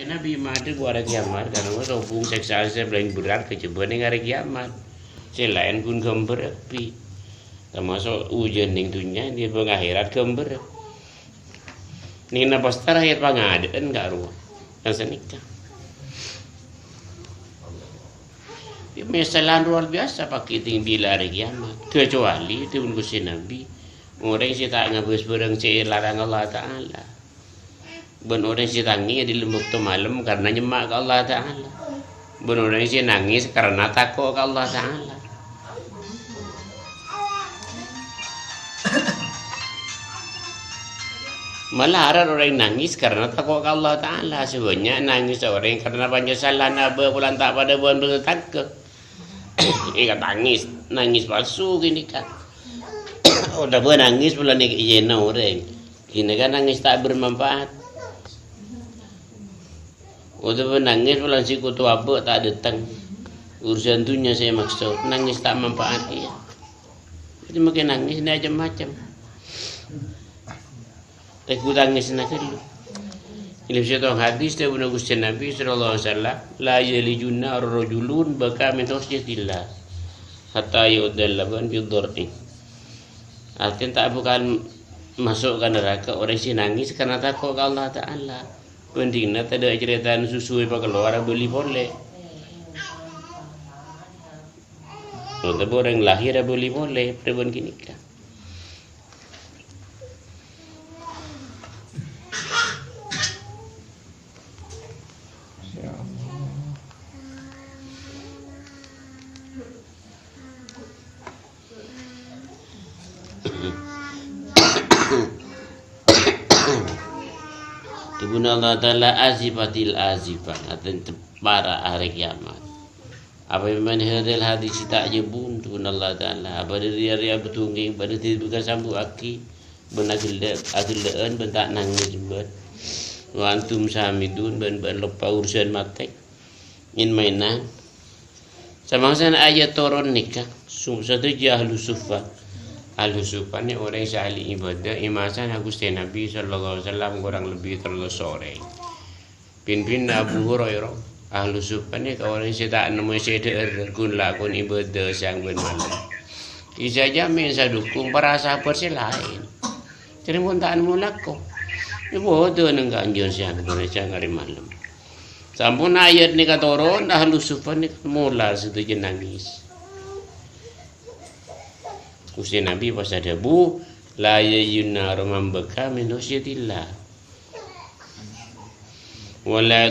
Nabi mati gua hari kiamat karena gua hubung seksual saya paling berat kecobaan yang hari kiamat. Selain pun gambar api, termasuk ujian ning dunia di pengakhirat gambar. Nih napas terakhir pengadaan gak ruang yang senikah. Masalah luar biasa pakai tinggi hari kiamat. Kecuali itu pun Gusti Nabi orang sih tak ngabus barang si larang Allah Ta'ala. Ben orang sih tangis di lembut tu malam karena nyemak ke Allah Ta'ala. Ben orang sih nangis karena takut ke Allah Ta'ala. Malah ada orang nangis karena takut ke Allah Ta'ala. Sebenarnya nangis orang karena penyesalan apa pulang tak pada bulan bertakut. Ikat nangis palsu gini kan. Udah buat nangis bulan ini jena orang. Gini kan nangis tak bermanfaat. Udah nangis bulan si kutu apa tak datang. Urusan dunia saya maksud nangis tak manfaat ya. Jadi makin nangis ni macam-macam. Tak ku nangis nak dulu. Ini satu hadis dari Gusti Nabi sallallahu alaihi wasallam, la yalijunna ar-rajulun baka min khasyatillah hatta yudallaban bidurri. Artinya tak bukan masuk ke neraka orang si nangis karena takut ke Allah Ta'ala. Pentingnya tak ada cerita susu apa keluar beli boleh. Tapi orang lahir beli boleh perempuan kini kan. Tubun Allah Ta'ala azifatil azifah aten para hari kiamat. Apa yang hadil hadis tak jebun tubun Allah Ta'ala. Apa dari dia betunging pada tidak bukan sambu aki benagil agildaan bentak nangis buat. Wa antum samidun ben lupa urusan matek. In mainan. Samangsan ayat turun nikah. Satu ahlu sufah. Al-Husufan ni orang sahli ibadah imasan Gusti Nabi sallallahu alaihi wasallam kurang lebih terlalu sore. Pin Abu Hurairah Al-Husufan ni orang yang tak nemu sedar kun lakon ibadah siang ben malam. Isa jamin sa dukung para sahabat si lain. Jadi pun tak nemu lakon. Ibu tu nang ganjur siang ben siang hari malam. Sampun ayat ni katurun Al-Husufan ni mula situ nangis. Gusti Nabi pas ada bu la yayuna rumam beka min khasyatillah wala